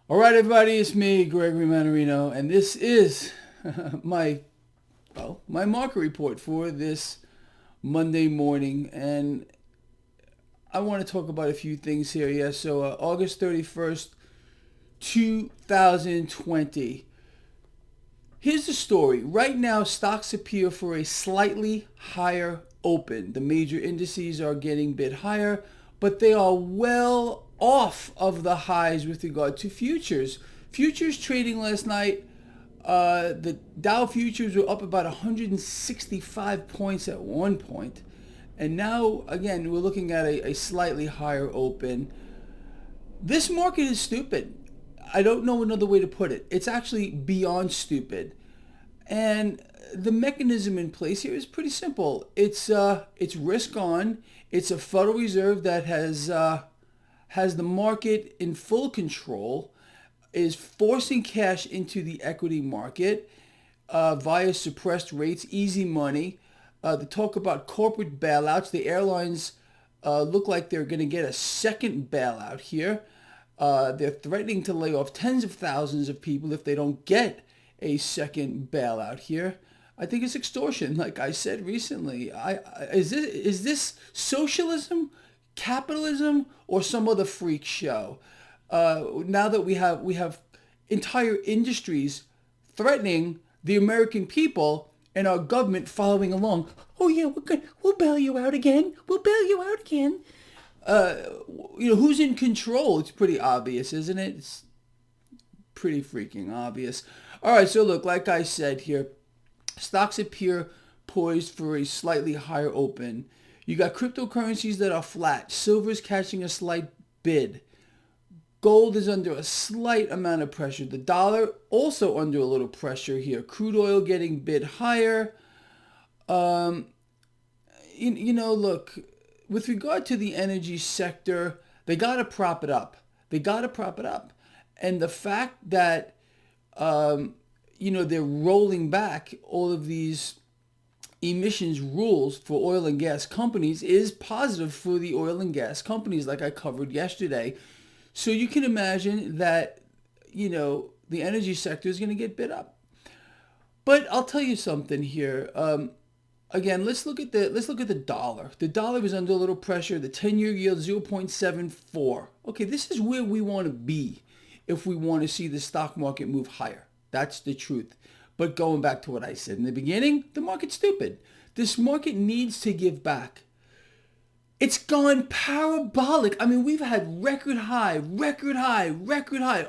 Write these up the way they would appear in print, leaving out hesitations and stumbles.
All right, everybody, it's me, Gregory Mannarino, and this is my my market report for this Monday morning. And I want to talk about a few things here. Yeah, so August 31st, 2020. Here's the story. Right now, stocks appear for a slightly higher open. The major indices are getting a bit higher, but they are well off of the highs with regard to futures. Futures trading last night, the Dow futures were up about 165 points at one point. And now, again, we're looking at a slightly higher open. This market is stupid. I don't know another way to put it. It's actually beyond stupid. And the mechanism in place here is pretty simple. It's risk on. It's a Federal Reserve that has the market in full control, is forcing cash into the equity market via suppressed rates, easy money. The talk about corporate bailouts. The airlines look like they're going to get a second bailout here. They're threatening to lay off tens of thousands of people if they don't get a second bailout here. I think it's extortion, like I said recently. Is this socialism, capitalism, or some other freak show? Now that we have entire industries threatening the American people and our government following along. Oh yeah, we'll bail you out again. We'll bail you out again. Who's in control? It's pretty obvious, isn't it? It's pretty freaking obvious. All right, so look, like I said here, stocks appear poised for a slightly higher open. You got cryptocurrencies that are flat. Silver's catching a slight bid. Gold is under a slight amount of pressure. The dollar also under a little pressure here. Crude oil getting bid higher. Look, with regard to the energy sector, they got to prop it up. And the fact that they're rolling back all of these emissions rules for oil and gas companies is positive for the oil and gas companies, like I covered yesterday. So you can imagine that, the energy sector is going to get bid up. But I'll tell you something here. Again, let's look at the dollar. The dollar is under a little pressure. The 10-year yield 0.74. Okay, this is where we want to be if we want to see the stock market move higher. That's the truth. But going back to what I said in the beginning, the market's stupid. This market needs to give back. It's gone parabolic. I mean, we've had record high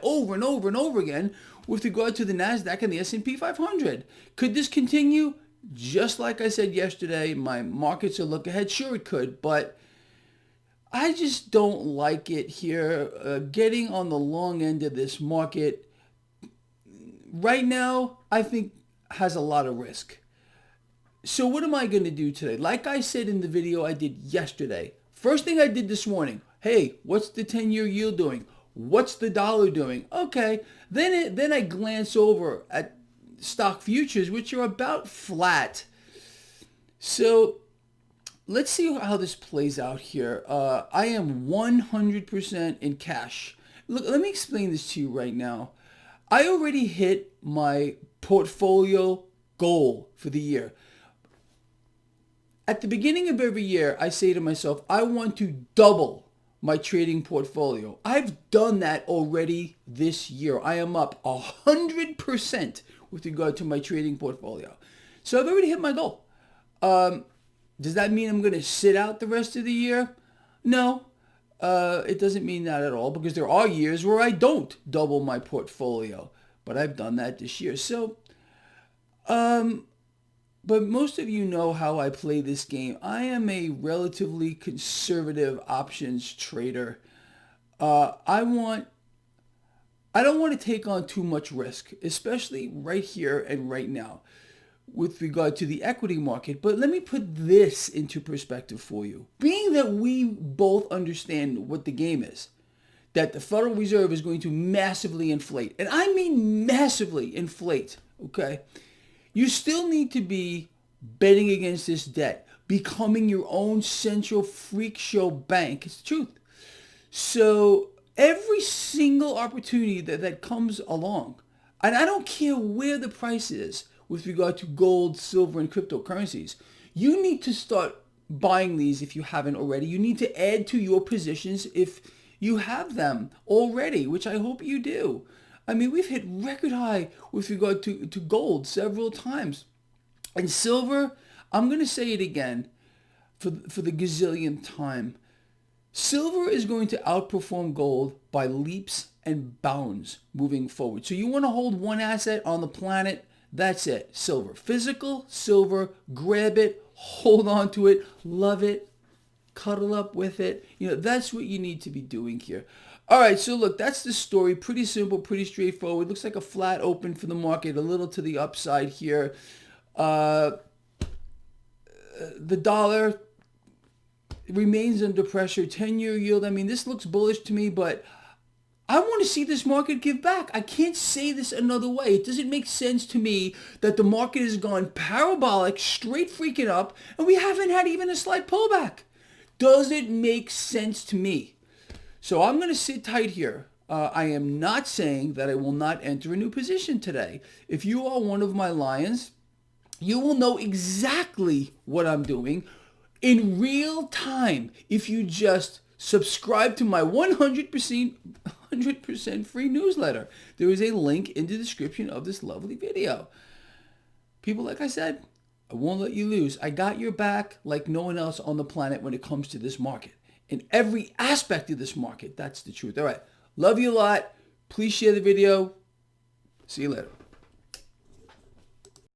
over and over and over again with regard to the NASDAQ and the S&P 500. Could this continue? Just like I said yesterday, my markets are look ahead. Sure, it could, but I just don't like it here. Getting on the long end of this market right now, I think has a lot of risk. So what am I going to do today? Like I said in the video I did yesterday, first thing I did this morning, hey, what's the 10-year yield doing? What's the dollar doing? Okay, then I glance over at stock futures, which are about flat. So let's see how this plays out here. I am 100% in cash. Look, let me explain this to you right now. I already hit my portfolio goal for the year. At the beginning of every year, I say to myself, I want to double my trading portfolio. I've done that already this year. I am up 100% with regard to my trading portfolio. So I've already hit my goal. Does that mean I'm going to sit out the rest of the year? No, it doesn't mean that at all, because there are years where I don't double my portfolio. But I've done that this year. So, but most of you know how I play this game. I am a relatively conservative options trader. I don't want to take on too much risk, especially right here and right now with regard to the equity market. But let me put this into perspective for you. Being that we both understand what the game is, that the Federal Reserve is going to massively inflate, and I mean massively inflate, okay? You still need to be betting against this debt, becoming your own central freak show bank. It's the truth. So Every single opportunity that comes along, and I don't care where the price is with regard to gold, silver, and cryptocurrencies, you need to start buying these if you haven't already. You need to add to your positions if you have them already, which I hope you do. I mean, we've hit record high with regard to gold several times. And silver, I'm going to say it again for the gazillionth time. Silver is going to outperform gold by leaps and bounds moving forward. So you want to hold one asset on the planet, that's it. Silver. Physical silver, grab it, hold on to it, love it, cuddle up with it. That's what you need to be doing here. All right, so look, that's the story. Pretty simple, pretty straightforward. Looks like a flat open for the market, a little to the upside here. The dollar remains under pressure. 10-year yield, I mean, this looks bullish to me, but I want to see this market give back. I can't say this another way. It doesn't make sense to me that the market has gone parabolic, straight freaking up, and we haven't had even a slight pullback. Doesn't make sense to me. So I'm going to sit tight here. I am not saying that I will not enter a new position today. If you are one of my lions, you will know exactly what I'm doing in real time if you just subscribe to my 100% free newsletter. There is a link in the description of this lovely video. People, like I said, I won't let you lose. I got your back like no one else on the planet when it comes to this market. In every aspect of this market, that's the truth. All right. Love you a lot. Please share the video. See you later.